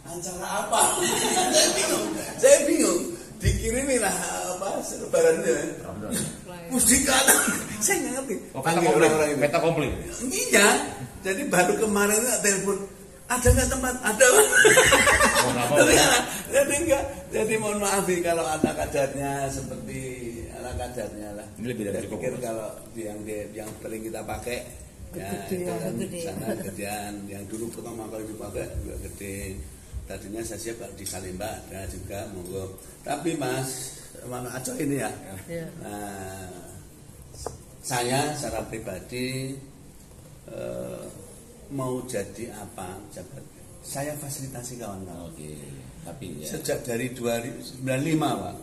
Acara apa? Saya bingung. Dikirimin lah apa lebarannya. Musika. Saya nggak ngerti. Peta komplit. Iya. Jadi baru kemarin telepon. Ada nggak tempat? Ada. Jadi enggak. Jadi mohon maaf kalau ada kadarnya seperti ala kadarnya lah. Ini lebih dari cukup. Pikir kalau yang paling kita pakai ya itu kan sana gedean yang dulu pertama kali dipakai juga gede. Tadinya saya siap di Salemba ada juga monggo. Tapi Mas mana Aco ini ya. Nah, saya secara pribadi mau jadi apa jabat. Saya fasilitasi kawan-kawan. Oke. Tapi ya. Sejak dari 1995 Pak.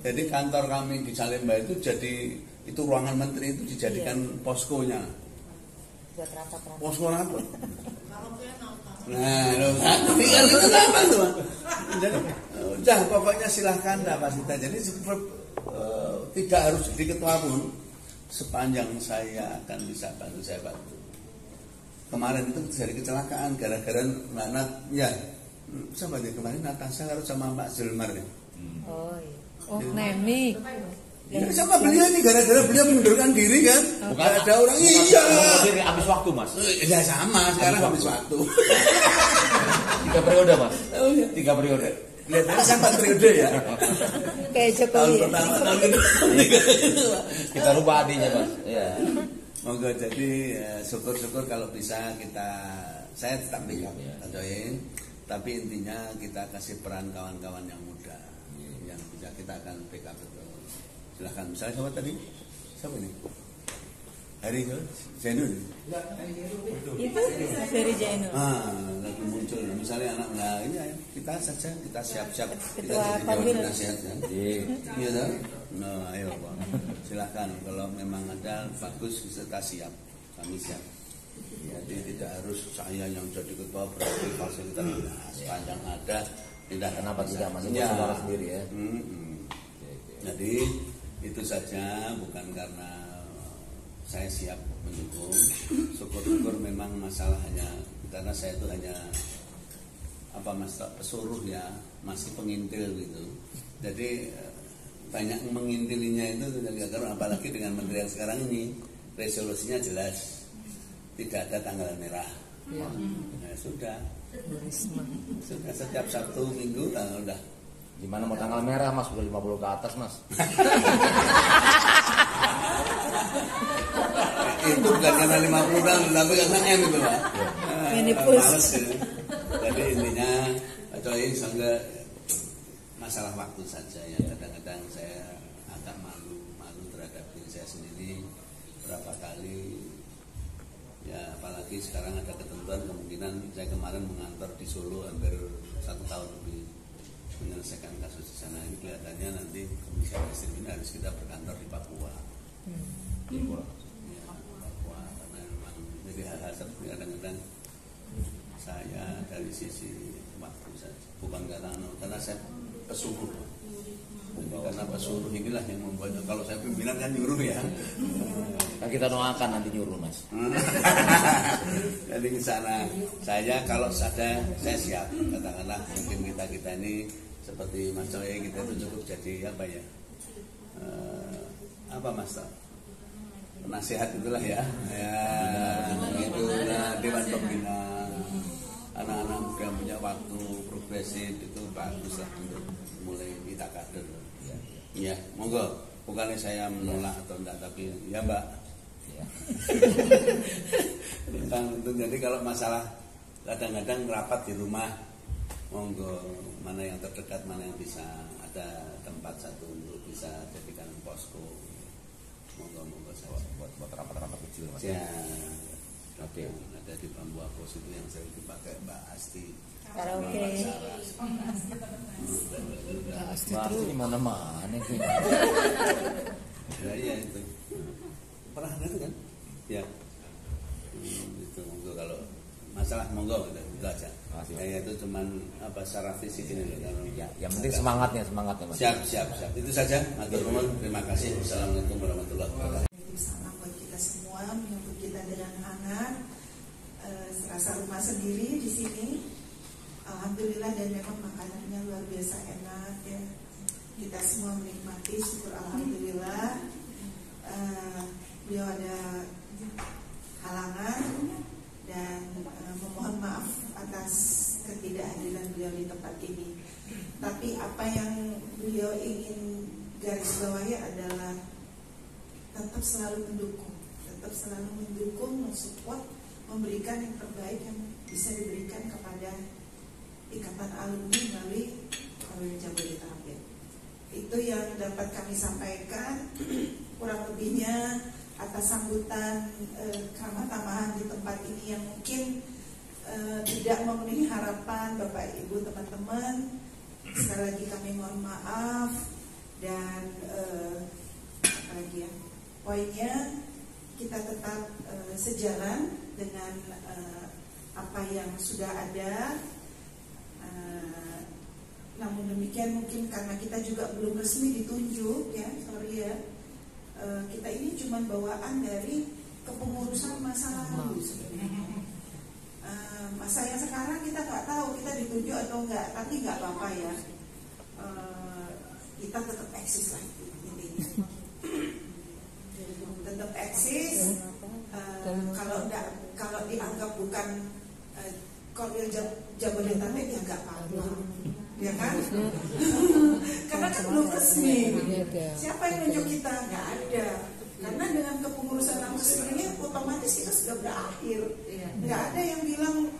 Jadi kantor kami di Salemba itu jadi itu ruangan menteri itu dijadikan poskonya. Buat rapat-rapat. Posko apa? Nah, itu apa tuh? Jadi, udah pokoknya silahkan lah Pak Sita. Jadi tidak harus jadi ketua pun sepanjang saya akan bisa bantu saya bantu. Kemarin itu terjadi kecelakaan gara-gara ya siapa dia kemarin Natasha harus sama Mbak Zulmar ya. Oh iya. Oh Nemi. Ya, sama beliau ini gara-gara beliau mengundurkan diri kan. Bukan ada orang iya. Diri habis waktu Mas. Ya sama sekarang habis waktu. 3 periode Mas. Oh, iya. 3 periode. Kelihatannya saya 4 periode ya. Kayak Jokowi. Tahun pertama tahun kedua. Kita rubah adinya Mas. Iya. Monggo jadi syukur-syukur kalau bisa saya tetap backup ya, join. Tapi intinya kita kasih peran kawan-kawan yang muda, yang bisa kita akan backup betul. Silahkan, misalnya siapa tadi? Siapa ini? Hari Zainul. Itu dari Zainul. Lagi muncul. Misalnya anak, nah ini ayo, kita saja kita siap-siap. Ketua kita Pamil. nasihat kan? Iya kan? Nah, ayo Pak. Silahkan kalau memang ada bagus kita siap. Kami siap. Jadi tidak harus saya yang jadi ketua berarti fasilitas. Nah, sepanjang ada tidak Kenapa tidak Mas? Ya. Saudara sendiri ya. Jadi itu saja, bukan karena saya siap mendukung. Syukur-syukur memang masalah hanya karena saya itu hanya apa Mas pesuruh ya, masih pengintil gitu. Jadi banyak mengintilinya itu karena apalagi dengan menteri yang sekarang ini resolusinya jelas, tidak ada tanggal merah. Nah, sudah setiap Sabtu Minggu udah. Gimana mau tanggal merah Mas? Udah 50 ke atas Mas. Itu bukan karena 50 tahun, tapi karena M itu Pak. Males ya. Jadi intinya coy sangga masalah waktu saja ya. Kadang-kadang saya agak malu terhadap diri saya sendiri. Berapa kali ya, apalagi sekarang ada ketentuan kemungkinan saya kemarin mengantor di Solo hampir 1 tahun lebih menyelesaikan kasus di sana. Ini kelihatannya nanti Komisi Ekstrim ini harus kita berkantor di Papua. Ya, Papua karena memang jadi hal-hal seperti kadang-kadang saya dari sisi waktu saja, bukan karena saya pesuruh. Jadi karena pesuruh inilah yang membuat, kalau saya pimpinan kan nyuruh ya. Kan kita doakan nanti nyuruh Mas. Jadi di sana saya kalau ada saya siap, katakanlah mungkin kita ini seperti Mas Coy kita itu cukup jadi apa ya, apa Mas penasihat itulah ya, itu dewan pembina anak-anak muda punya waktu progresif itu bagus lah untuk mulai kita kader. Ya monggo, bukannya saya menolak atau enggak, tapi ya Mbak. Tentang itu. Jadi kalau masalah kadang-kadang rapat di rumah, monggo mana yang terdekat, mana yang bisa ada tempat satu untuk bisa jadikan posko, monggo saya buat rapat-rapat kecil Mas. ya. Oke. Ada di Bambu Apos itu yang sering dipakai Mbak Asti. Karaoke. Mbak di mana-mana itu. Ya iya itu. Pernah itu kan? Ya. Itu monggo kalau masalah monggo gitu aja. Ya itu cuman apa secara fisik ini loh kalau ya, yang penting semangatnya Mas. Siap. Itu saja. Matur nuwun. Terima kasih. Wassalamualaikum warahmatullahi wabarakatuh. Bersama buat kita semua, menyambut kita dengan hangat, serasa rumah sendiri di sini. alhamdulillah, dan memang makanannya luar biasa enak ya. Kita semua menikmati, syukur alhamdulillah. Beliau ada halangan dan memohon maaf atas ketidakhadiran beliau di tempat ini. Tapi apa yang beliau ingin garis bawahi adalah tetap selalu mendukung, mensupport, memberikan yang terbaik yang bisa diberikan kepada Ikatan Alumni melalui Korwil Jabodetabek. Itu yang dapat kami sampaikan. Kurang lebihnya atas sambutan ramah tamahan di tempat ini yang mungkin tidak memenuhi harapan Bapak Ibu teman-teman, sekali lagi kami mohon maaf. Dan apa lagi ya, poinnya kita tetap sejalan dengan apa yang sudah ada. Namun demikian mungkin karena kita juga belum resmi ditunjuk ya, sorry ya, kita ini cuma bawaan dari kepengurusan masa lalu sebenarnya. Masa yang sekarang kita nggak tahu kita ditunjuk atau enggak, tapi nggak apa-apa ya, kita tetap eksis lah intinya. Tetap eksis. Kalau dianggap bukan Korwil Jabodetabek ya nggak apa-apa, ya kan? Karena kan belum resmi. Siapa yang nunjuk kita? Nggak ada. Karena dengan kepengurusan langsung ini otomatis kita sudah berakhir. Nggak ada yang bilang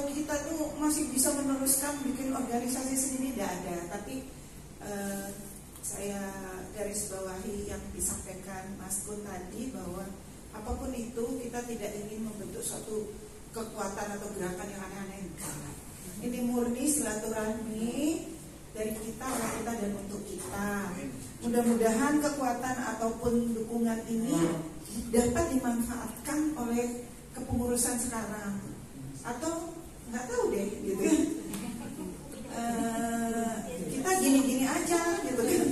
kita tuh masih bisa meneruskan bikin organisasi sendiri, nggak ada. Tapi saya garis bawahi yang disampaikan Mas Kun tadi, bahwa apapun itu kita tidak ingin membentuk suatu kekuatan atau gerakan yang aneh-aneh. Ini murni silaturahmi dari kita, oleh kita, dan untuk kita. Mudah-mudahan kekuatan ataupun dukungan ini dapat dimanfaatkan oleh kepengurusan sekarang, atau nggak tahu deh gitu kan. Kita gini-gini aja gitu kan.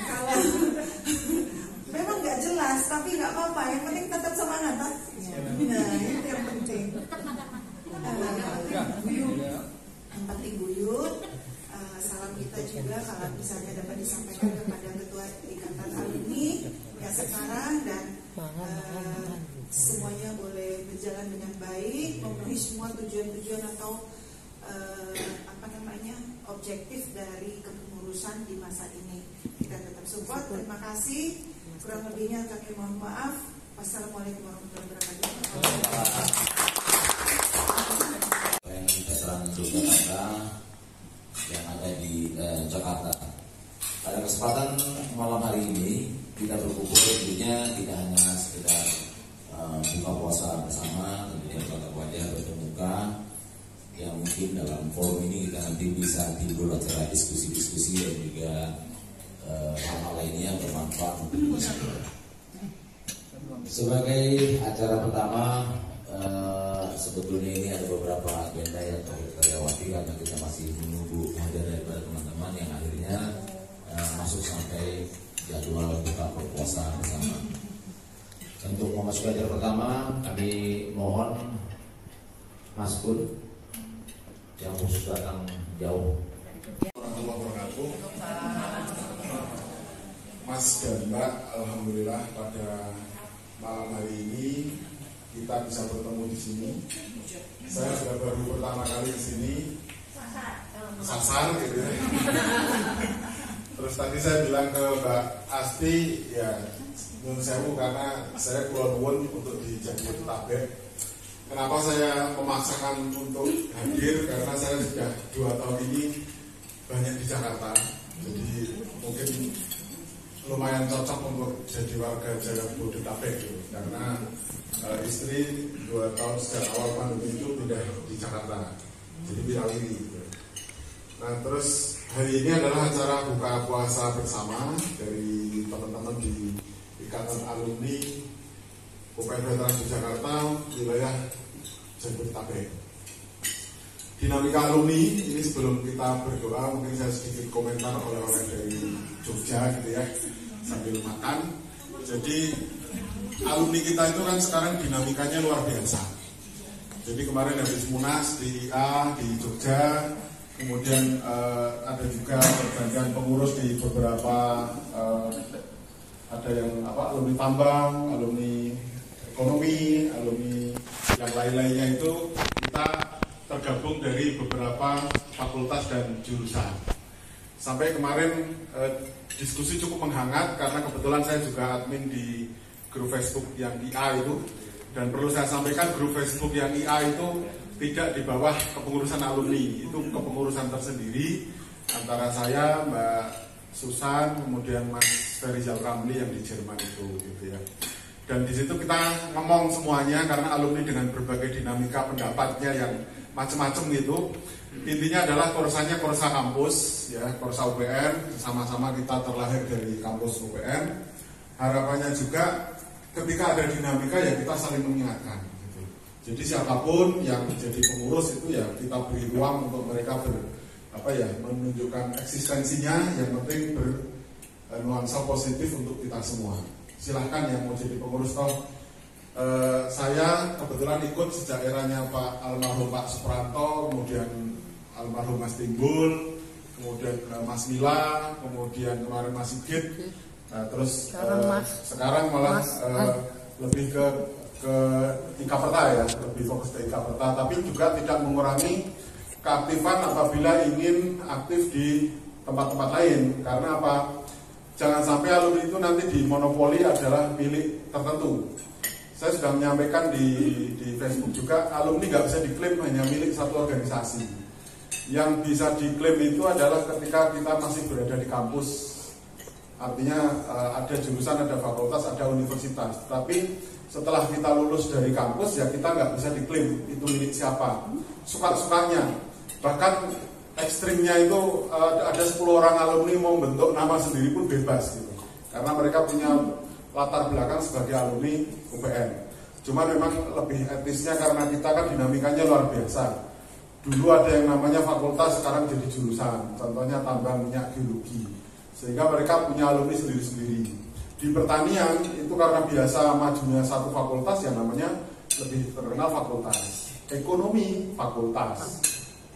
Kalau memang nggak jelas, tapi nggak apa-apa, yang penting tetap semangat kan? Nah itu yang penting. Yang penting buyut. Salam kita juga kalau misalnya dapat disampaikan kepada Ketua Ikatan Alumni yang sekarang, dan semuanya boleh berjalan dengan baik, memenuhi semua tujuan-tujuan atau objektif dari kepengurusan di masa ini. Kita tetap support. Terima kasih. Kurang lebihnya kami mohon maaf. Wassalamualaikum warahmatullahi wabarakatuh. Veteran Jakarta yang ada di Jakarta. Pada kesempatan malam hari ini kita berkumpul tentunya tidak hanya sekedar buka puasa bersama, tentunya tatap wajah bertemu muka, yang mungkin dalam forum ini kita nanti bisa timbul acara diskusi-diskusi dan juga hal-hal lainnya yang bermanfaat untuk kita semua. Sebagai acara pertama, sebetulnya ini ada beberapa agenda yang perlu kita lewati karena kita masih menunggu hadir daripada teman-teman yang akhirnya masuk sampai jadwal buka puasa bersama. Untuk memasuki acara pertama, kami mohon Mas Kun yang khusus datang jauh. Warahmatullahi wabarakatuh. Mas dan Mbak, alhamdulillah pada malam hari ini kita bisa bertemu di sini. Saya sudah baru pertama kali di sini, kesasar gitu ya. Terus tadi saya bilang ke Mbak Asti, ya nyun sewu karena saya kulon wun untuk di Jabodetabek. Kenapa saya memaksakan untuk hadir? Karena saya sudah 2 tahun ini banyak di Jakarta, jadi mungkin lumayan cocok untuk jadi warga Jabodetabek gitu. Karena istri 2 tahun sejak awal pandemi itu pindah di Jakarta, jadi Wirawiri gitu. Nah terus hari ini adalah acara buka puasa bersama dari teman-teman di Ikatan Alumni UPN Veteran di Jakarta wilayah Jabodetabek. Dinamika alumni ini sebelum kita berdoa mungkin saya sedikit komentar oleh-oleh dari Jogja gitu ya sambil makan. Jadi alumni kita itu kan sekarang dinamikanya luar biasa. Jadi kemarin habis Munas di IA di Jogja, kemudian ada juga pergantian pengurus di beberapa ada yang alumni tambang, alumni ekonomi, alumni yang lain-lainnya itu kita tergabung dari beberapa fakultas dan jurusan. Sampai kemarin diskusi cukup menghangat karena kebetulan saya juga admin di grup Facebook yang IA itu. Dan perlu saya sampaikan grup Facebook yang IA itu tidak di bawah kepengurusan alumni, itu kepengurusan tersendiri antara saya, Mbak Susan, kemudian Mas Ferizal Ramli yang di Jerman itu, gitu ya. Dan di situ kita ngomong semuanya karena alumni dengan berbagai dinamika pendapatnya yang macam-macam gitu. Intinya adalah korsanya korsa kampus, ya, korsa UPN, sama-sama kita terlahir dari kampus UPN. Harapannya juga ketika ada dinamika ya kita saling mengingatkan gitu. Jadi siapapun yang menjadi pengurus itu ya kita beri ruang untuk mereka menunjukkan eksistensinya, yang penting bernuansa positif untuk kita semua. Silahkan yang mau jadi pengurus toh. Saya kebetulan ikut sejak eranya Pak almarhum Pak Supranto, kemudian almarhum Mas Timbul, kemudian Mas Mila, kemudian kemarin Mas Sigit. Nah, terus sekarang malah lebih ke Ikaperta ya, lebih fokus ke Ikaperta, tapi juga tidak mengurangi keaktifan apabila ingin aktif di tempat-tempat lain. Karena apa? Jangan sampai alumni itu nanti dimonopoli adalah milik tertentu. Saya sudah menyampaikan di Facebook juga, alumni nggak bisa diklaim hanya milik satu organisasi. Yang bisa diklaim itu adalah ketika kita masih berada di kampus. Artinya ada jurusan, ada fakultas, ada universitas. Tapi setelah kita lulus dari kampus ya kita nggak bisa diklaim itu milik siapa. Suka-sukanya. Bahkan ekstrimnya itu ada 10 orang alumni mau bentuk nama sendiri pun bebas gitu. Karena mereka punya latar belakang sebagai alumni UPN. Cuma memang lebih etisnya karena kita kan dinamikanya luar biasa. Dulu ada yang namanya fakultas, sekarang jadi jurusan. Contohnya tambang minyak geologi. Sehingga mereka punya alumni sendiri-sendiri. Di pertanian itu karena biasa majunya satu fakultas yang namanya lebih terkenal fakultas. Ekonomi fakultas.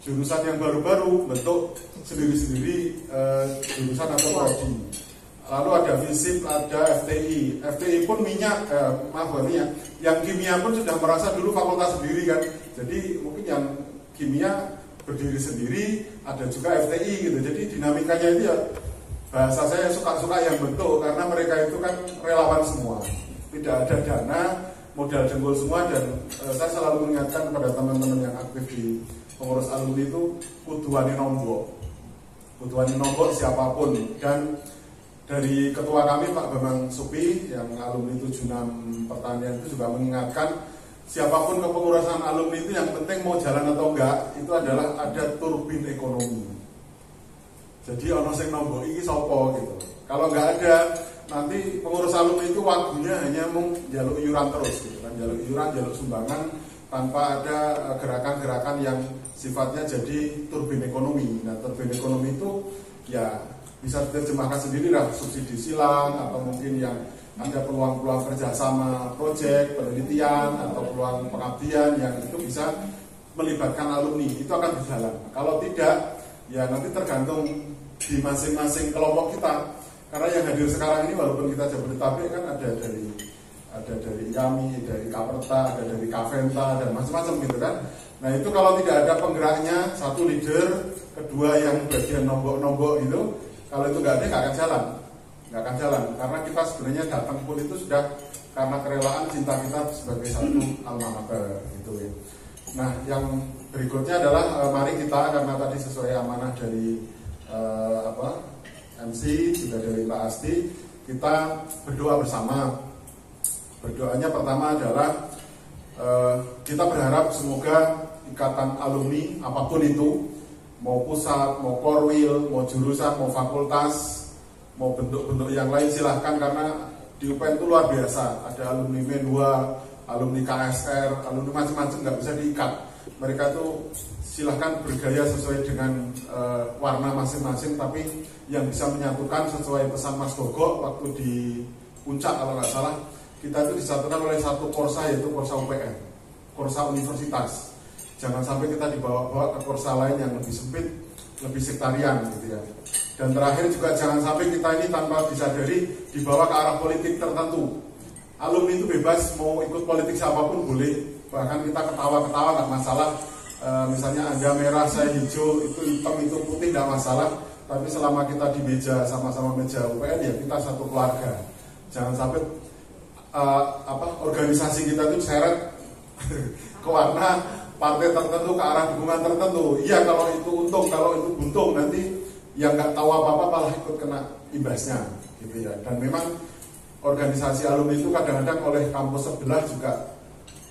Jurusan yang baru-baru bentuk sendiri-sendiri jurusan atau prodi. Lalu ada FISIP, ada FTI. FTI pun minyak, yang kimia pun sudah merasa dulu fakultas sendiri kan. Jadi mungkin yang kimia berdiri sendiri, ada juga FTI gitu. Jadi dinamikanya itu ya bahasa saya suka-suka yang bentuk karena mereka itu kan relawan semua, tidak ada dana, modal jempol semua. Dan saya selalu mengingatkan kepada teman-teman yang aktif di pengurus alumni itu kuduani nombok siapapun. Dan dari ketua kami Pak Bambang Supi yang alumni 76 pertanian itu juga mengingatkan siapapun kepengurusan alumni itu yang penting mau jalan atau enggak itu adalah ada turbin ekonomi. Jadi ono sing nombok iki sapa gitu. Kalau nggak ada, nanti pengurus alumni itu waktunya hanya mau jaluk iuran terus gitu kan, jaluk iuran, jaluk sumbangan tanpa ada gerakan-gerakan yang sifatnya jadi turbin ekonomi. Nah, turbin ekonomi itu ya bisa diterjemahkan sendiri lah, subsidi silang atau mungkin yang ada peluang-peluang kerjasama proyek, penelitian atau peluang pengabdian yang itu bisa melibatkan alumni, itu akan berjalan. Kalau tidak, ya nanti tergantung di masing-masing kelompok kita. Karena yang hadir sekarang ini walaupun kita Jabodetabek kan ada dari IAMI, dari Kaperta, ada dari Kaventa dan macam-macam gitu kan. Nah itu kalau tidak ada penggeraknya, satu leader, kedua yang bagian nombok-nombok itu, kalau itu nggak ada nggak akan jalan. Karena kita sebenarnya datang pun itu sudah karena kerelaan cinta kita sebagai satu alma mater gitu ya. Nah yang berikutnya adalah mari kita, karena tadi sesuai amanah dari MC juga dari Pak Asti, kita berdoa bersama. Berdoanya pertama adalah kita berharap semoga ikatan alumni apapun itu, mau pusat, mau korwil, mau jurusan, mau fakultas, mau bentuk-bentuk yang lain silahkan, karena di UPN itu luar biasa. Ada alumni Menwa, alumni KSR, alumni macam-macam, nggak bisa diikat. Mereka tuh silahkan bergaya sesuai dengan warna masing-masing, tapi yang bisa menyatukan sesuai pesan Mas Gogok waktu di Puncak kalau nggak salah, kita itu disatukan oleh satu korsa, yaitu korsa UPN. kursa universitas. Jangan sampai kita dibawa-bawa ke kursa lain yang lebih sempit, lebih sektarian gitu ya. Dan terakhir juga jangan sampai kita ini tanpa disadari dibawa ke arah politik tertentu. Alumni itu bebas mau ikut politik siapapun boleh, bahkan kita ketawa-ketawa nggak masalah. Misalnya Anda merah, saya hijau, itu hitam, itu putih nggak masalah. Tapi selama kita di meja sama-sama meja UPN ya kita satu keluarga. Jangan sampai organisasi kita itu seret ke warna partai tertentu, ke arah dukungan tertentu. Iya kalau itu untung, kalau itu buntung, nanti yang nggak tahu apa-apa malah ikut kena imbasnya gitu ya. Dan memang organisasi alumni itu kadang-kadang oleh kampus sebelah juga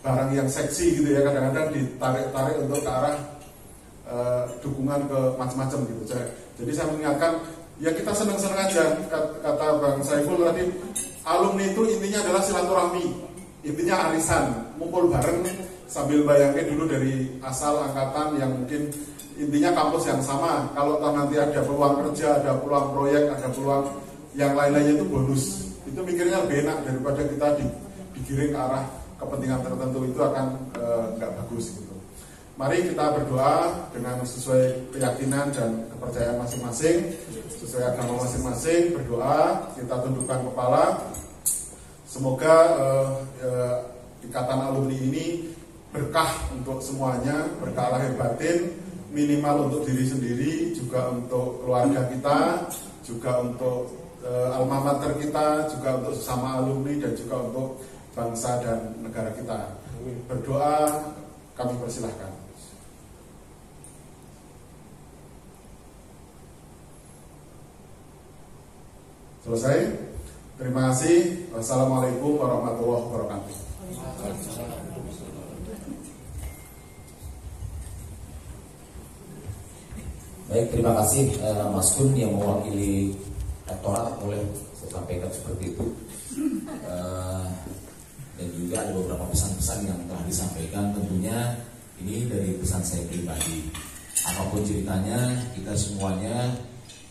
barang yang seksi gitu ya, kadang-kadang ditarik-tarik untuk ke arah dukungan ke macam-macam gitu. Jadi saya mengingatkan ya kita senang-senang aja, kata Bang Saiful tadi, alumni itu intinya adalah silaturahmi, intinya arisan, ngumpul bareng sambil bayangin dulu dari asal angkatan yang mungkin intinya kampus yang sama. Kalau nanti ada peluang kerja, ada peluang proyek, ada peluang yang lain-lainnya itu bonus. Itu mikirnya lebih enak daripada kita digiring ke arah kepentingan tertentu, itu akan nggak bagus gitu. Mari kita berdoa dengan sesuai keyakinan dan kepercayaan masing-masing, sesuai agama masing-masing, berdoa, kita tundukkan kepala. Semoga ikatan alumni ini berkah untuk semuanya, berkah lahir batin, minimal untuk diri sendiri, juga untuk keluarga kita, juga untuk alma mater kita, juga untuk sesama alumni, dan juga untuk bangsa dan negara kita. Berdoa, kami persilahkan. Selesai. Terima kasih. Wassalamualaikum warahmatullahi wabarakatuh. Baik, terima kasih Mas Kun yang mewakili rektorat, boleh saya sampaikan seperti itu. Dan juga ada beberapa pesan-pesan yang telah disampaikan. Tentunya ini dari pesan saya pribadi. Apapun ceritanya, kita semuanya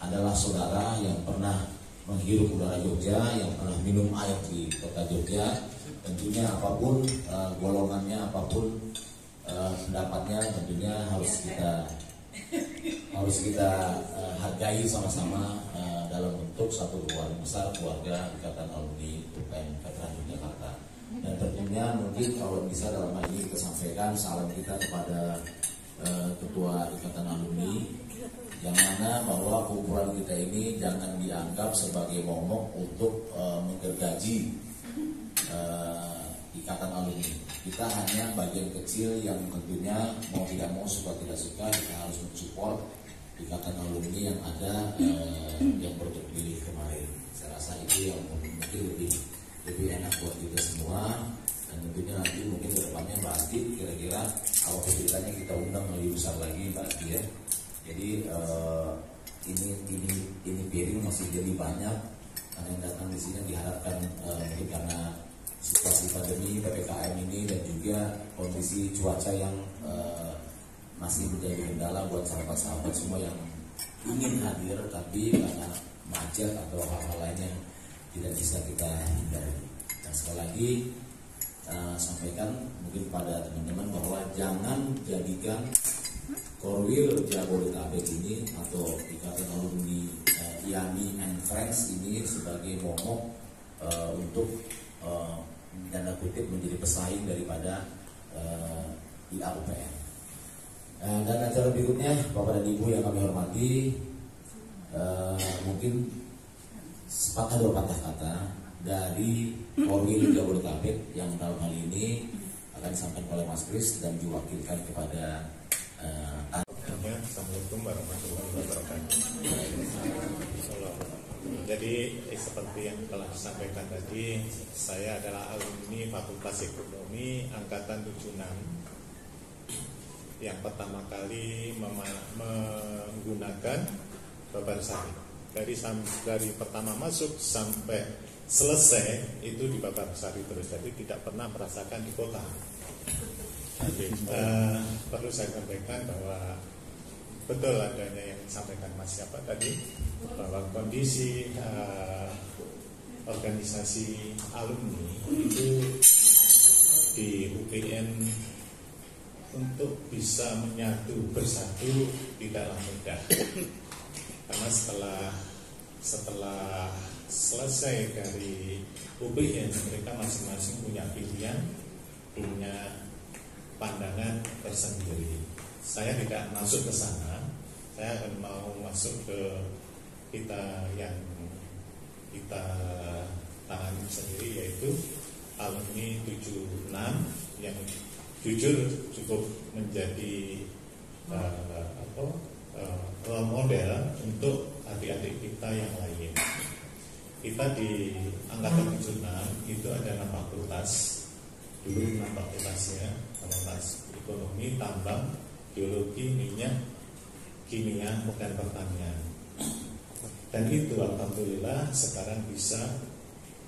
adalah saudara yang pernah menghirup udara Jogja, yang pernah minum air di kota Jogja. Tentunya apapun golongannya, apapun pendapatnya, tentunya harus kita hargai sama-sama dalam bentuk satu keluarga besar, keluarga Ikatan Alumni UPN Veteran Yogyakarta. Dan tentunya mungkin kalau bisa dalam hal ini kita sampaikan salam kita kepada Ketua Ikatan Alumni, yang mana bahwa kumpulan kita ini jangan dianggap sebagai momok untuk menggergaji Ikatan Alumni. Kita hanya bagian kecil yang tentunya mau tidak mau, suka tidak suka, kita harus mensupport Ikatan Alumni yang ada yang baru terpilih kemarin. Saya rasa itu yang mungkin lebih enak buat kita semua. Dan tentunya nanti mungkin kedepannya Mbak Asti kira-kira kalau kesulitannya kita undang lebih besar lagi Mbak Asti ya. Jadi ini piring masih jadi banyak, karena yang datang di sini diharapkan mungkin karena situasi pandemi PPKM ini dan juga kondisi cuaca yang masih menjadi kendala buat sahabat-sahabat semua yang ingin hadir tapi karena macet atau hal-hal lain yang tidak bisa kita hindari. Dan sekali lagi sampaikan mungkin pada teman-teman bahwa jangan jadikan Korwil Jabodetabek ini atau Ikatan Alumni IAMI and Friends ini sebagai momok untuk tanda kutip menjadi pesaing daripada IAUPN. Dan acara berikutnya Bapak dan Ibu yang kami hormati, mungkin sepatah dua patah kata dari Korwil Jabodetabek yang dalam hal ini akan disampaikan oleh Mas Kris dan diwakilkan kepada Assalamualaikum warahmatullahi wabarakatuh. Jadi seperti yang telah disampaikan tadi, saya adalah alumni Fakultas Ekonomi Angkatan 76 yang pertama kali menggunakan Babarsari. Dari pertama masuk sampai selesai itu di Babarsari terus, jadi tidak pernah merasakan di kota. Perlu saya sampaikan bahwa betul adanya yang disampaikan Mas siapa tadi, bahwa kondisi organisasi alumni itu di UPN untuk bisa menyatu bersatu tidaklah mudah, karena setelah selesai dari UPN mereka masing-masing punya pilihan, punya pandangan tersendiri. Saya tidak masuk ke sana, saya akan mau masuk ke kita yang kita tangani sendiri, yaitu alumni 76 yang jujur cukup menjadi role model untuk adik-adik kita yang lain. Kita di angkatan 76 itu ada 6 fakultas. Dulu 6 fakultasnya, fakultas ekonomi, tambang, geologi, minyak, kimia, dan pertanian. Dan itu alhamdulillah sekarang bisa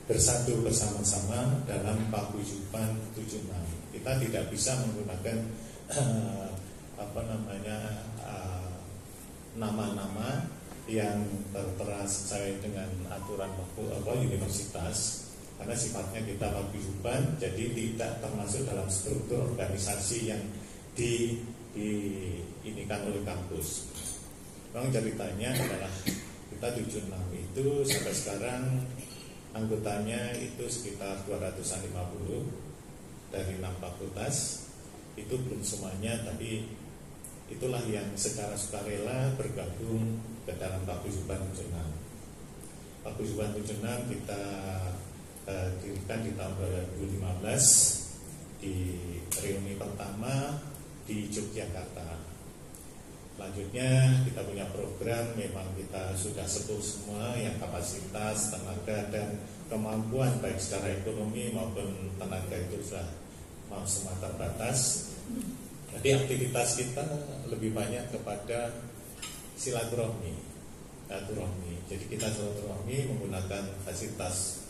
bersatu bersama-sama dalam paguyuban 76. Kita tidak bisa menggunakan nama-nama yang tertera sesuai dengan aturan universitas, karena sifatnya kita paguyuban, jadi tidak termasuk dalam struktur organisasi yang diinikan oleh kampus. Memang ceritanya adalah kita 76 itu sampai sekarang anggotanya itu sekitar 250 dari 6 fakultas. Itu belum semuanya, tapi itulah yang secara sukarela bergabung ke dalam paguyuban 76. Paguyuban 76 kita dirikan di tahun 2015 di reuni pertama di Yogyakarta. Selanjutnya kita punya program, memang kita sudah sepuh semua yang kapasitas, tenaga dan kemampuan baik secara ekonomi maupun tenaga itu sudah semua terbatas. Jadi aktivitas kita lebih banyak kepada silaturahmi. Jadi kita silaturahmi menggunakan fasilitas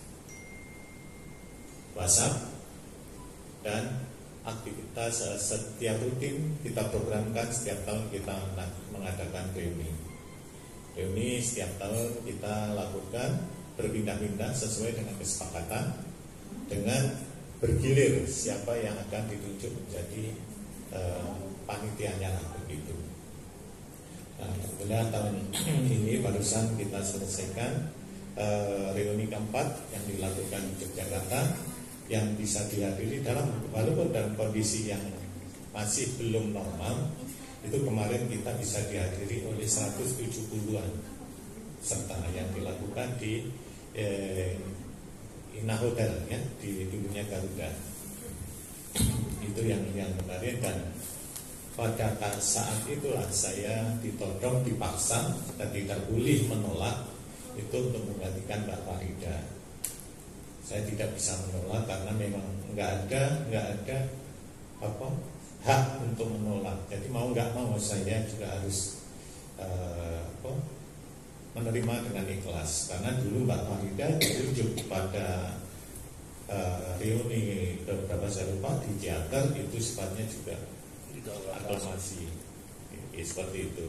WhatsApp, dan aktivitas setiap rutin kita programkan. Setiap tahun kita mengadakan reuni setiap tahun kita lakukan berpindah-pindah sesuai dengan kesepakatan, dengan bergilir siapa yang akan ditunjuk menjadi panitianya begitu. Nah, alhamdulillah tahun ini barusan kita selesaikan reuni keempat yang dilakukan di Yogyakarta, yang bisa dihadiri walaupun dalam kondisi yang masih belum normal. Itu kemarin kita bisa dihadiri oleh 170-an serta yang dilakukan di Ina Hotel ya, di dulunya Garuda. Itu yang kemarin, dan pada saat itulah saya ditodong, dipaksa dan tidak boleh menolak itu untuk menggantikan Mbak Farida. Saya tidak bisa menolak karena memang nggak ada hak untuk menolak. Jadi mau nggak mau saya juga harus menerima dengan ikhlas, karena dulu Mbak Farida ditunjuk pada reuni beberapa saya lupa di teater, itu sifatnya juga aklamasi seperti itu.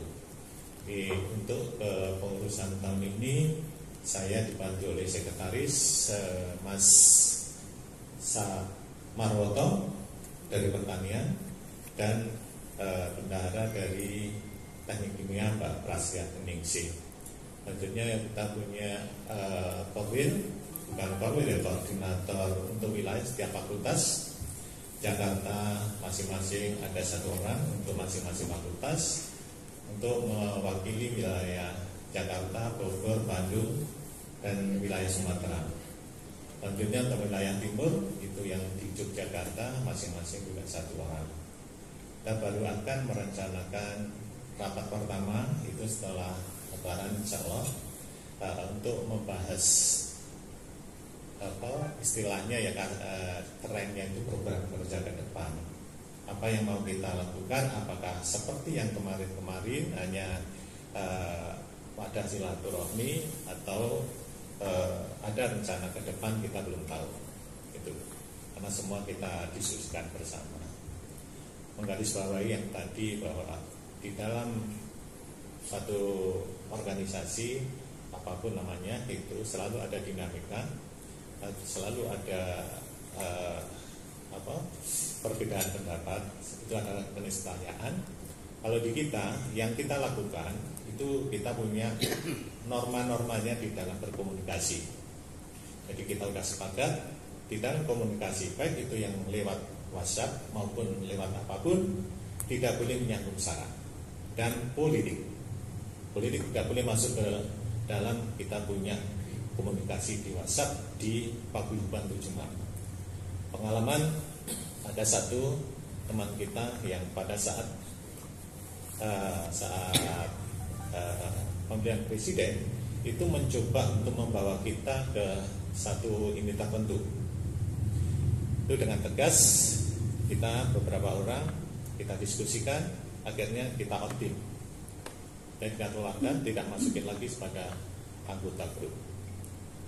Untuk pengurusan tahun ini saya dibantu oleh sekretaris Mas Marwoto dari pertanian, dan bendahara dari teknik kimia Mbak Prasya Ningsih. Selanjutnya kita punya koordinator untuk wilayah setiap fakultas. Jakarta masing-masing ada 1 orang untuk masing-masing fakultas, untuk mewakili wilayah Jakarta, Bogor, Bandung, dan wilayah Sumatera. Selanjutnya untuk wilayah timur itu yang di Yogyakarta masing-masing juga 1 orang. Kita baru akan merencanakan rapat pertama itu setelah Lebaran insya Allah, untuk membahas istilahnya ya trennya itu program kerja ke depan. Apa yang mau kita lakukan, apakah seperti yang kemarin-kemarin hanya pada silaturahmi, atau ada rencana ke depan, kita belum tahu itu, karena semua kita diskusikan bersama. Menggarisbawahi yang tadi, bahwa di dalam satu organisasi apapun namanya itu selalu ada dinamika, selalu ada perbedaan pendapat itu adalah keniscayaan. Kalau di kita, yang kita lakukan itu kita punya norma-normanya di dalam berkomunikasi. Jadi kita sudah sepakat di dalam komunikasi, baik itu yang lewat WhatsApp maupun lewat apapun, tidak boleh menyangkut sara. Dan politik tidak boleh masuk ke dalam kita punya komunikasi di WhatsApp di Paguyuban 76. Pengalaman, ada satu teman kita yang pada saat pemilihan presiden itu mencoba untuk membawa kita ke satu ini tertentu. Itu dengan tegas kita beberapa orang kita diskusikan, akhirnya kita outing dan kita keluarkan, tidak masukin lagi sebagai anggota grup.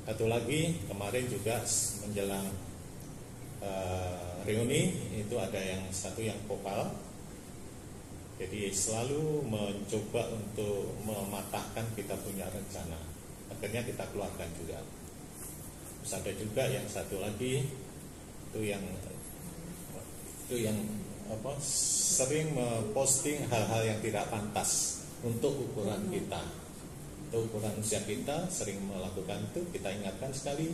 Satu lagi kemarin juga menjelang reuni itu ada yang satu yang vokal, jadi selalu mencoba untuk mematahkan kita punya rencana, akhirnya kita keluarkan juga. Terus ada juga yang satu lagi itu yang sering memposting hal-hal yang tidak pantas untuk ukuran kita, untuk ukuran usia kita, sering melakukan itu. Kita ingatkan sekali,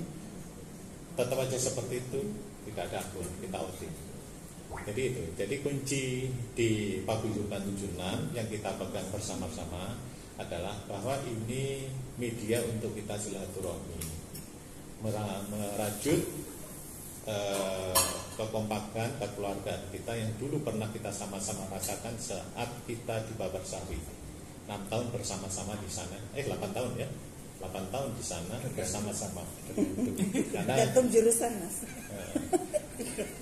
tetap aja seperti itu, tidak ada akun, kita outing. Jadi itu, jadi kunci di Paguyuban 76 yang kita pegang bersama-sama adalah bahwa ini media untuk kita silaturahmi, merajut kekompakan kekeluargaan kita yang dulu pernah kita sama-sama rasakan saat kita di Babarsari 6 tahun bersama-sama di sana, 8 tahun ya, 8 tahun di sana bersama-sama. Karena Gantung jurusan, Mas.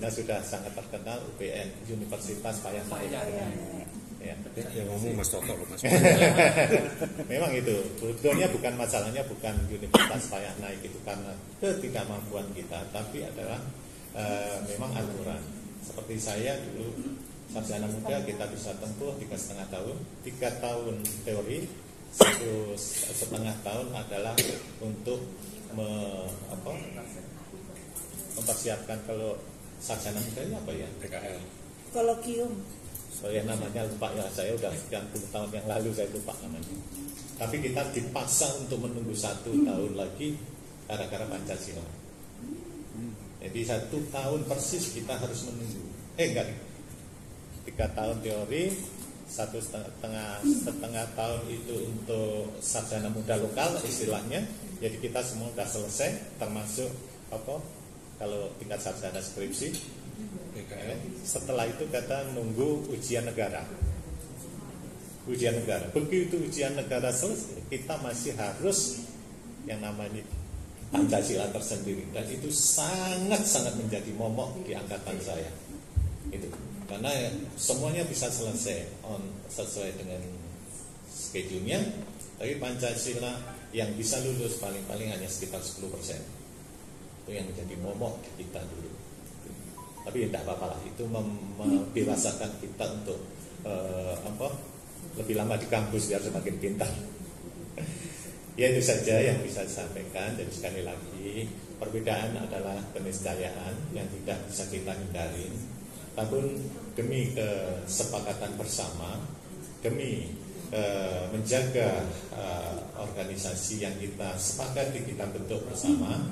Nah, sudah sangat terkenal UPN, Universitas Payah-Naik. Ya. Yang ngomong Mas Toto loh, Mas. Memang itu sebetulnya bukan masalahnya, bukan Universitas Payah-Naik itu karena ketidakmampuan kita, tapi adalah memang aturan. Seperti saya dulu sarjana muda kita bisa tempuh 3,5 tahun, 3 tahun teori, 1,5 tahun adalah untuk mempersiapkan. Kalau sarjana muda ini apa ya? PKL. Kolokium. Saya namanya lupa ya, saya udah sekian puluh tahun yang lalu saya lupa namanya. Tapi kita dipaksa untuk menunggu 1 tahun lagi gara-gara Pancasila. Jadi 1 tahun persis kita harus menunggu. Enggak, 3 tahun teori, 1,5 tahun itu untuk sarjana muda lokal istilahnya. Jadi kita semua sudah selesai, termasuk kalau tingkat sarjana skripsi. Setelah itu kata nunggu ujian negara. Begitu ujian negara selesai, kita masih harus yang namanya Pancasila tersendiri, dan itu sangat-sangat menjadi momok di angkatan saya. Itu karena semuanya bisa selesai sesuai dengan schedule-nya, tapi Pancasila yang bisa lulus paling-paling hanya sekitar 10%. Itu yang menjadi momok kita dulu. Tapi tidak apa-apa lah, itu membiasakan kita untuk lebih lama di kampus biar semakin pintar. Ya, itu saja yang bisa disampaikan. Jadi sekali lagi, perbedaan adalah keniscayaan yang tidak bisa kita hindari. Namun demi kesepakatan bersama, demi menjaga organisasi yang kita sepakati kita bentuk bersama,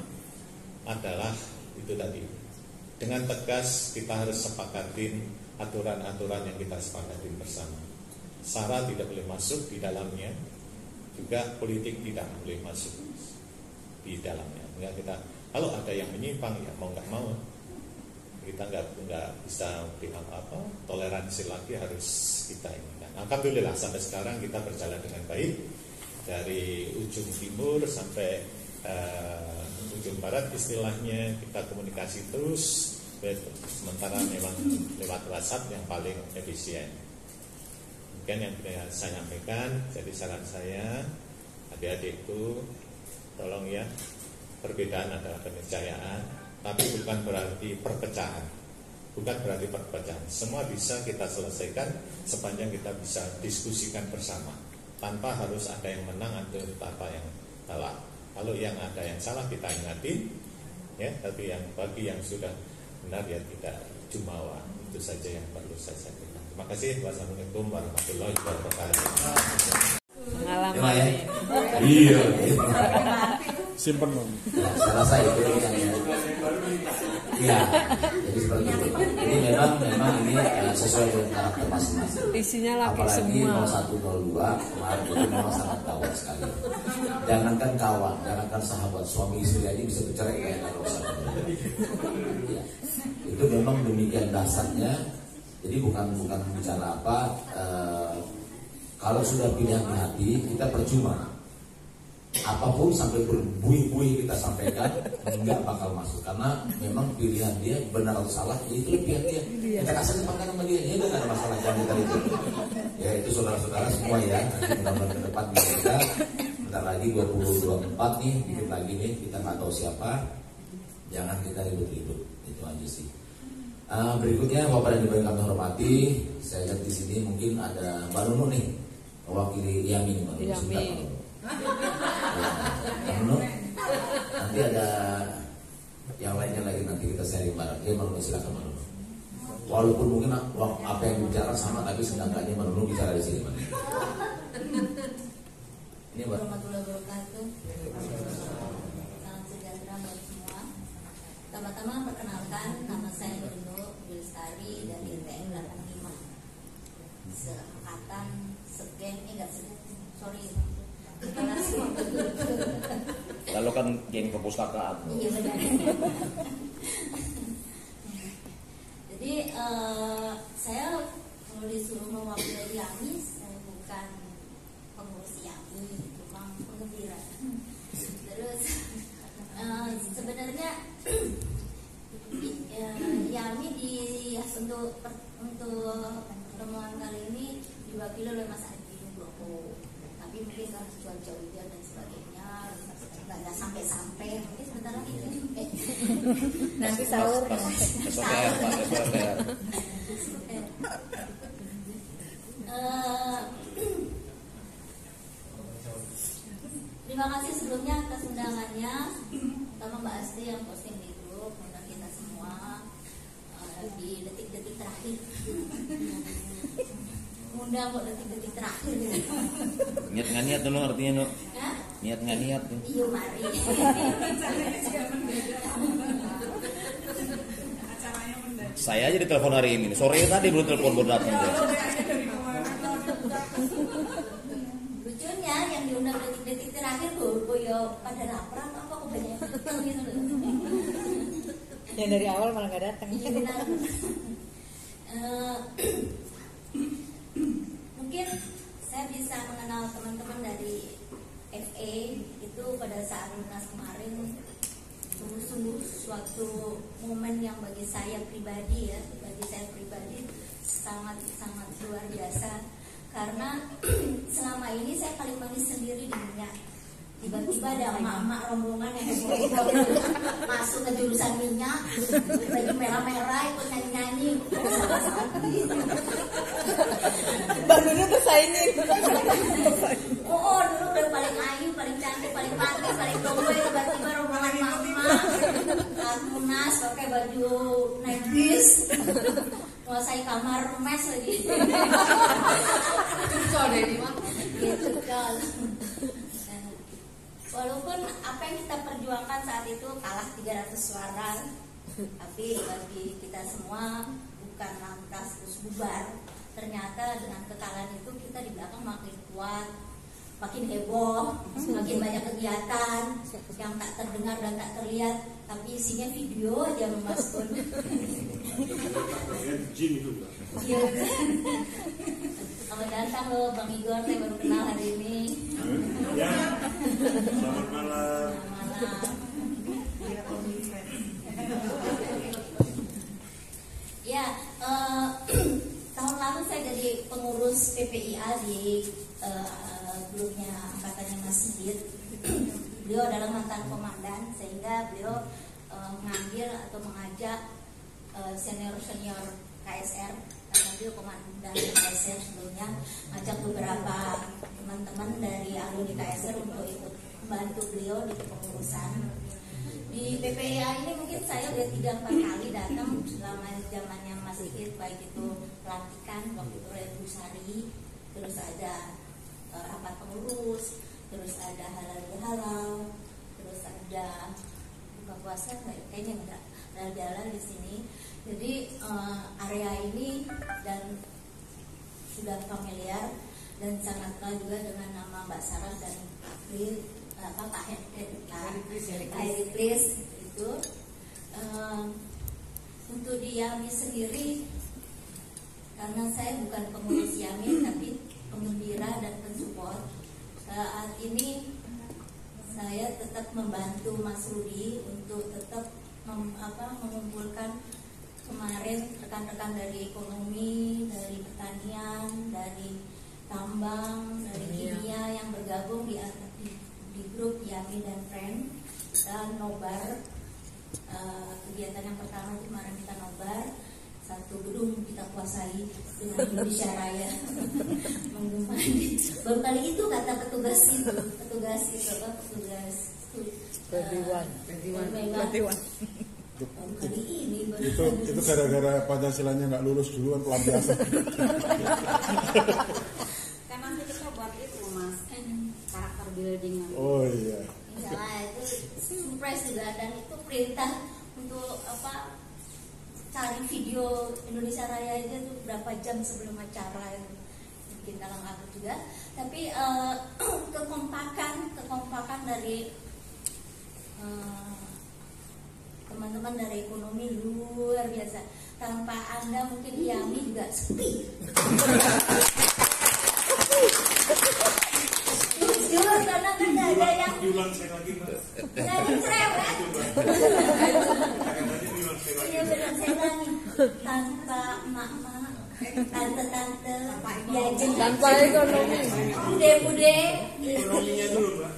adalah itu tadi. Dengan tegas kita harus sepakatin aturan-aturan yang kita sepakatin bersama. Sara tidak boleh masuk di dalamnya, juga politik tidak boleh masuk di dalamnya. Kita kalau ada yang menyimpang, ya mau nggak mau kita nggak bisa bilang apa, toleransi lagi harus kita ini. Alhamdulillah sampai sekarang kita berjalan dengan baik dari ujung timur sampai ujung barat istilahnya, kita komunikasi terus. Sementara memang lewat WhatsApp yang paling efisien. Mungkin yang saya sampaikan, jadi saran saya, adik-adikku, tolong ya, perbedaan adalah keniscayaan, tapi bukan berarti perpecahan. Semua bisa kita selesaikan sepanjang kita bisa diskusikan bersama, tanpa harus ada yang menang atau apa yang salah. Kalau yang ada yang salah kita ingatin, ya. Tapi yang bagi yang sudah benar ya tidak jumawa. saja yang perlu saya sampaikan. Terima kasih. Wassalamualaikum warahmatullahi wabarakatuh. Pengalaman ya? Iya. Simpen Bang. Ya, saya rasa itu yang ya, jadi seperti itu. Ini memang ini sesuai dengan karakter masing-masing. Isinya laki apalagi semua. 0102 kemarin itu memang sangat kawan sekali. Jangankan kawan, jangankan sahabat, suami istri aja bisa bercerai kayak kalau ya. Itu memang demikian dasarnya. Jadi bukan bicara apa. Kalau sudah pilihan di hati, kita percuma. Apapun sampai berbuih-buih kita sampaikan nggak bakal masuk karena memang pilihan dia benar atau salah itu pilihan dia. Kita kasih kesempatan sama dia, ya nggak ada masalah jangan kita itu. Ya itu saudara-saudara semua ya. Nanti mudah-mudahan ke depan kita bentar lagi 2024 nih, dikit lagi nih kita nggak tahu siapa. Jangan kita ribut-ribut, itu aja sih. Berikutnya Bapak dan Ibu yang kami hormati, saya lihat di sini mungkin ada Mbak Nunu nih mewakili Yami nih Mbak Nunu. Sebentar, Mbak Nunu. Ya, nanti ada yang lainnya lagi nanti kita sharing bareng. Ya Mbak Nunu silakan Mbak Nunu. Walaupun mungkin apa yang bicara sama tapi sedangkannya Mbak Nunu bicara di sini Mbak. Ini Mbak. Warahmatullahi wabarakatuh. Salam sejahtera bagi semua. Pertama-tama perkenalkan nama saya Nunu Lestari dari TM 85. Seangkatan segeng sorry. Lalu kan geng perpustakaan. Iya benar. Jadi saya kalau disuruh mewakili Yami, saya bukan pengurus Yami, cuma penggembira. Terus sebenarnya Yami untuk pertemuan kali ini diwakili oleh Mas Adi Nugroho. Tapi mungkin karena cuaca hujan dan sebagainya nggak sampai mungkin sebentar lagi Nanti sahur. Terima kasih sebelumnya atas undangannya, terutama Mbak Asti yang posting di grup, undang kita semua di detik-detik terakhir. Undang kok detik-detik terakhir gitu. Niat nggak niat dulu artinya no? Hah? Niat nggak niat tuh? Iya mari. Saya aja ditelepon hari ini. Sore tadi belum telepon baru datang. Lucunya yang diundang detik-detik terakhir boyo pada lapar apa kebanyakan gitu loh. Yang dari awal malah nggak datang. Iya benar. Mungkin saya bisa mengenal teman-teman dari FA itu pada saat Lunas kemarin sungguh-sungguh suatu momen yang bagi saya pribadi sangat luar biasa karena selama ini saya paling manis sendiri di dunia. Tiba-tiba ada emak-emak rombongan yang masuk ke jurusan minyak, baju merah-merah ikut nyanyi-nyanyi. Mbak Nunu tersaingin. Oh, dulu udah paling ayu, paling cantik, paling pantas, paling tomboy. Tiba-tiba rombongan mama Lunas pakai baju naik bis, menguasai kamar mes lagi. Gitu kan. Walaupun apa yang kita perjuangkan saat itu kalah 300 suara, tapi bagi kita semua bukan lantas terus bubar. Ternyata dengan kekalahan itu kita di belakang makin kuat, makin heboh, makin banyak kegiatan yang tak terdengar dan tak terlihat, tapi isinya video aja Mas Kun. Iya. Selamat datang loh Bang Igor, saya baru kenal hari ini. Ya. Selamat malam. Ya, tahun lalu saya jadi pengurus PPIA di grupnya angkatannya Mas Sigit. Beliau adalah mantan komandan, sehingga beliau mengambil atau mengajak senior-senior KSR, karena beliau komandan KSR sebelumnya, ngajak beberapa teman-teman dari alumni KSR untuk ikut membantu beliau di kepengurusan. Di PPIA ini mungkin saya udah 3-4 kali datang selama zamannya Mas Ikit, baik itu pelantikan waktu itu oleh Bu Sari, terus ada rapat pengurus, terus ada halal, terus ada buka puasa kayaknya enggak, jalan di sini. Jadi area ini dan sudah familiar dan sangat kenal juga dengan nama Mbak Sarah dan Pak Heri Pris itu. Untuk di YAMI sendiri, karena saya bukan pengurus YAMI tapi pengembira dan pensupport, saat ini saya tetap membantu Mas Rudi untuk tetap mengumpulkan kemarin rekan-rekan dari ekonomi, dari pertanian, dari tambang, dari kimia yang bergabung di grup YAMI dan Friend. Kita nobar, kegiatan yang pertama itu kemarin kita nobar satu gedung kita kuasai dengan Indonesia Raya. Menggumani. Baru kali itu kata petugas kali ini itu gara-gara Pancasilanya nggak lulus duluan pelampiasan. Kan nanti kita buat itu Mas, karakter building. Oh iya. Misalnya itu surprise juga, dan itu perintah untuk cari video Indonesia Raya aja tuh berapa jam sebelum acara itu bikin dalam aku juga. Tapi kekompakan dari teman-teman dari ekonomi luar biasa. Tanpa Anda mungkin YAMI juga sepi. Jujur, karena kan ada yang cerewet. Iya benar, saya ulangi. Tanpa emak-emak, tante-tante, diajeng, tanpa ekonomi, bude-bude. Ekonominya dulu, Mbak.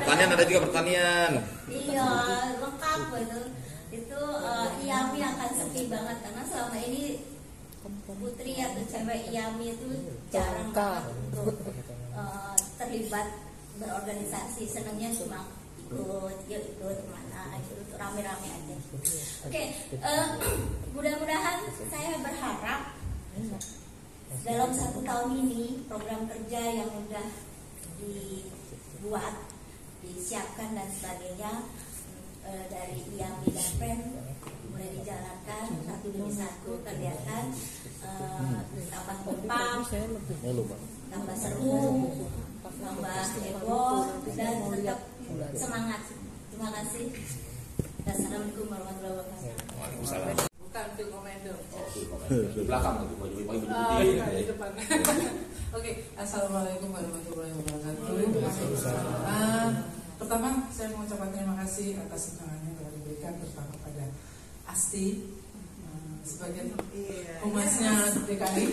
Pertanian ada juga pertanian. Iya, lengkap gitu. Itu YAMI akan sepi banget karena selama ini putri atau cewek YAMI itu jarang banget untuk terlibat berorganisasi. Senangnya cuma ikut kemana itu rame-rame aja. Oke, mudah-mudahan saya berharap dalam 1 tahun ini program kerja yang udah dibuat, disiapkan dan sebagainya dari YAMI dan Friend mulai dijalankan satu demi satu, kelihatan tambah kompak, tambah seru, tambah heboh dan tetap semangat. Terima kasih. Assalamualaikum warahmatullahi wabarakatuh. Waalaikumsalam. Bukan field komando. Di belakang nanti baju di depan. Oke, assalamualaikum warahmatullahi wabarakatuh. Pertama, saya mengucapkan terima kasih atas undangannya yang telah diberikan, terutama pada Asti sebagai humasnya DKI.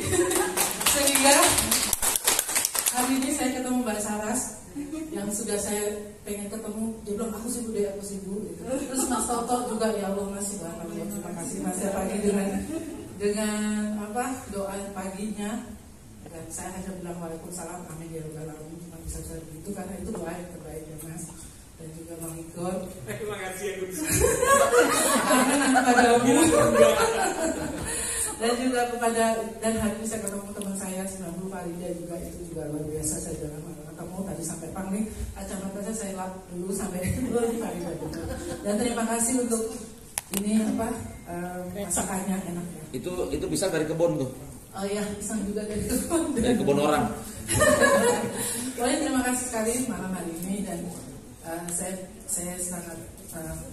Sehingga hari ini saya ketemu Mbak Saras yang sudah saya pengen ketemu. Dia bilang aku sibuk deh, aku sibuk. Gitu. Terus Mas Toto juga, ya Allah Mas, terima kasih Mas ya pagi dengan doa paginya. Dan saya hanya bilang waalaikumsalam, amin ya rabbal alamin, cuma bisa begitu karena itu doa yang terbaik ya Mas. Dan juga Bang Igor. Terima kasih ya Gus. Amin kepadamu. Dan juga kepada, dan hari ini saya ketemu teman saya 90 Farida juga, itu juga luar biasa. Saya jangan ketemu tadi sampai pangling kacamata saya lap dulu sampai Farida juga. Dan terima kasih untuk ini masakannya enak ya. Itu bisa dari kebun tuh. Oh iya, pisang juga dari kebun. Dari kebun orang. Boleh, terima kasih sekali malam hari ini, dan saya sangat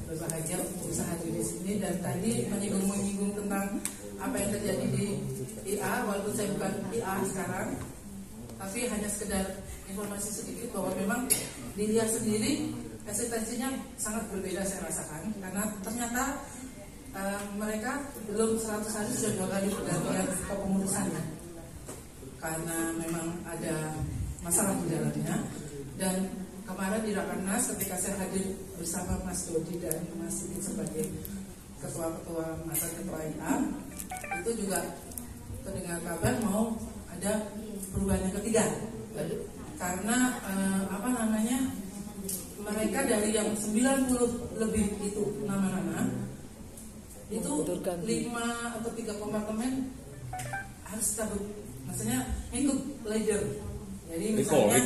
berbahagia untuk bisa hadir di sini. Dan tadi menyinggung tentang apa yang terjadi di IA, walaupun saya bukan IA sekarang, tapi hanya sekedar informasi sedikit bahwa memang di IA sendiri eksistensinya sangat berbeda saya rasakan, karena ternyata mereka belum 100 hari sudah 2 kali pergantian kepengurusannya karena memang ada masalah di dalamnya. Dan kemarin di Rakernas ketika saya hadir bersama Mas Dodi dan Mas Sigit sebagai ketua-ketua masa ketua IA, itu juga terdengar kabar mau ada perubahan yang ketiga karena mereka dari yang 90 lebih itu nama-nama itu 5 atau 3 kompartemen harus cabut, maksudnya ikut ledger. Jadi misalnya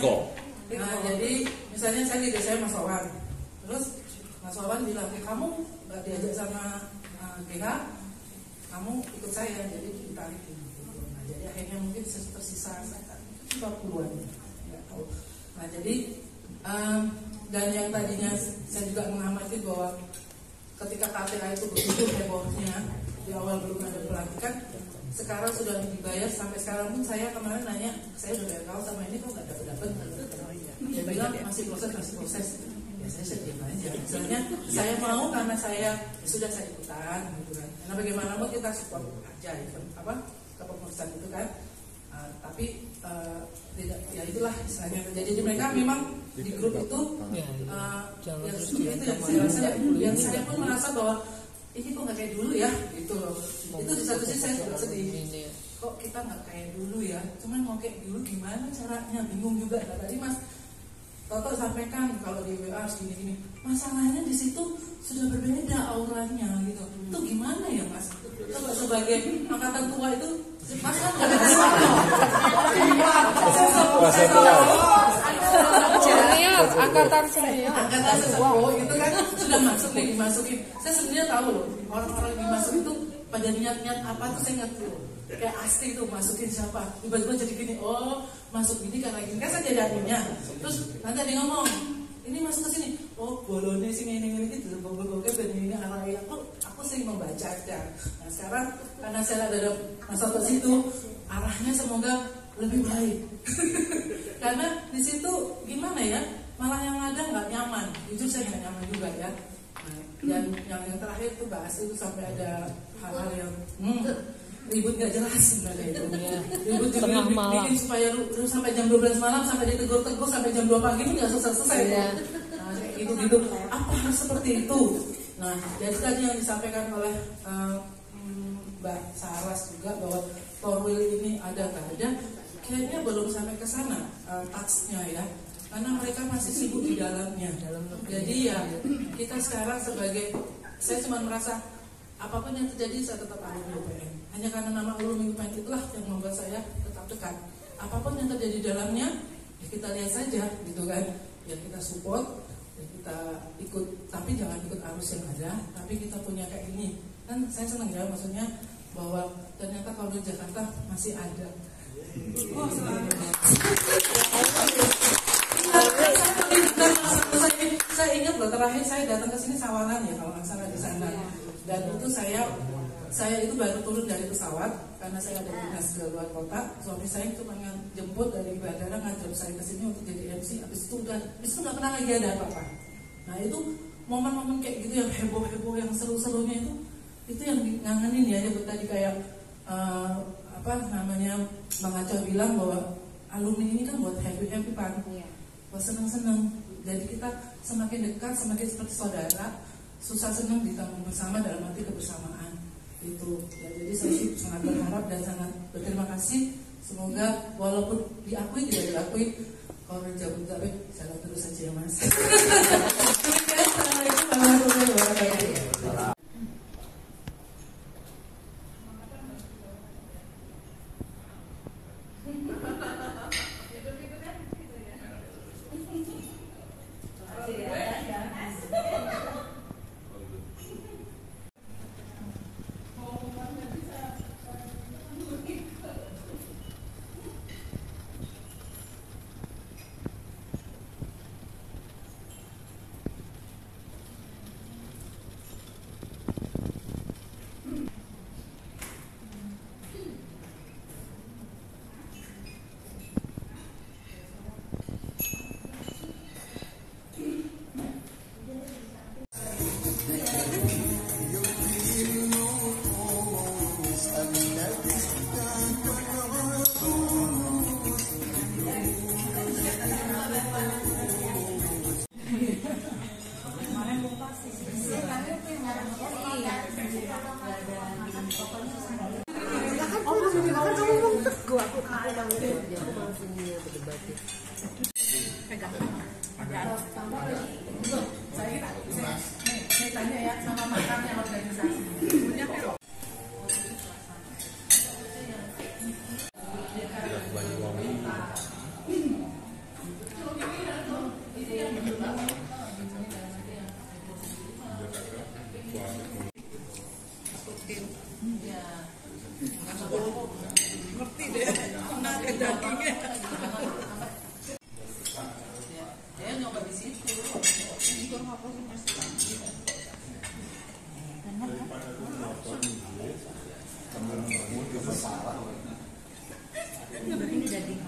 jadi misalnya saya Mas Wawan, terus Mas Wawan bilang kamu nggak diajak sama GH, kamu ikut saya, jadi ditarikin gitu. Nah, jadi akhirnya mungkin tersisa 40-an, nggak tahu. Nah jadi dan yang tadinya saya juga mengamati bahwa ketika KTA itu begitu hebohnya, di awal belum ada pelantikan, sekarang sudah dibayar. Sampai sekarang pun saya kemarin nanya, saya udah bayar kau sama ini kok nggak dapat. Dia bilang masih proses. Ya saya diam aja. Misalnya saya mau karena saya sudah saya ikutan, gitu kan. Karena bagaimanapun kita support aja, kepengurusan itu kan. Tapi tidak, ya itulah istilahnya. Jadi mereka memang di grup itu seperti itu yang saya rasa, yang saya pun merasa bahwa ini kok nggak kayak dulu ya, gitu loh. Itu di satu sisi saya juga sedih. Kok kita nggak kayak dulu ya? Cuman mau kayak dulu gimana caranya? Bingung juga. Nah, tadi Mas Toto sampaikan kalau di WA gini-gini. Masalahnya di situ sudah berbeda auranya gitu. Itu gimana ya Mas? Coba sebagai angkatan tua itu Mas kan nggak ada angkatan senior itu kan sudah masuk nih, dimasukin. Saya sebenarnya tahu loh orang-orang yang dimasuk itu pada niat-niat apa tuh saya ngerti loh. Kayak Asti tuh masukin siapa, tiba-tiba jadi gini, oh masuk ini karena gini kan saya jadi adminnya. Terus nanti ada yang ngomong, ini masuk ke sini, oh bolone sih ini gitu, bobok-boboknya dan ini arahnya aku sering membaca aja. Nah sekarang karena saya ada masa ke situ, arahnya semoga lebih baik. Karena di situ gimana ya, malah yang ada nggak nyaman, jujur saya nggak nyaman juga ya. Nah, dan yang terakhir tuh bahas itu sampai ada hal-hal yang ribut nggak jelas sebenarnya itu. Ribut juga bikin supaya lu sampai jam 12 malam sampai ditegur-tegur sampai jam 2 pagi itu nggak selesai. Nah kayak gitu. Apa harus seperti itu? Nah jadi tadi yang disampaikan oleh Mbak Saras juga bahwa Torwil ini ada nggak ada? Kayaknya belum sampai ke sana touch-nya ya. Karena mereka masih sibuk di dalamnya. Jadi ya kita sekarang sebagai, saya cuma merasa apapun yang terjadi saya tetap alumni UPN. Hanya karena nama alumni UPN itulah yang membuat saya tetap dekat. Apapun yang terjadi di dalamnya ya kita lihat saja gitu kan. Ya kita support, ya kita ikut, tapi jangan ikut arus yang ada. Tapi kita punya kayak gini. Kan saya senang ya, maksudnya bahwa ternyata kalau di Jakarta masih ada. Oh, saya ingat loh terakhir saya datang ke sini Sawangan ya kalau nggak salah di sana. Dan itu saya itu baru turun dari pesawat karena saya ada dinas ke luar kota. Suami saya cuma jemput dari bandara ngajak saya ke sini untuk jadi MC. Habis itu nggak pernah lagi ada apa-apa. Nah itu momen-momen kayak gitu yang heboh-heboh yang seru-serunya itu yang ngangenin ya. Yang tadi kayak Bang Aco bilang bahwa alumni ini kan buat happy Pak. Buat senang-senang. Jadi kita semakin dekat, semakin seperti saudara. Susah senang ditanggung bersama dalam arti kebersamaan itu ya. Jadi saya sih sangat berharap dan sangat berterima kasih. Semoga walaupun diakui tidak diakui, kalau Jabodetabek jalan terus saja ya Mas. Assalamualaikum warahmatullahi wabarakatuh. Saya tanya ya sama makannya organisasi. Ngerti deh, pernah ke dagingnya. Dia nyoba di situ. Ini daging.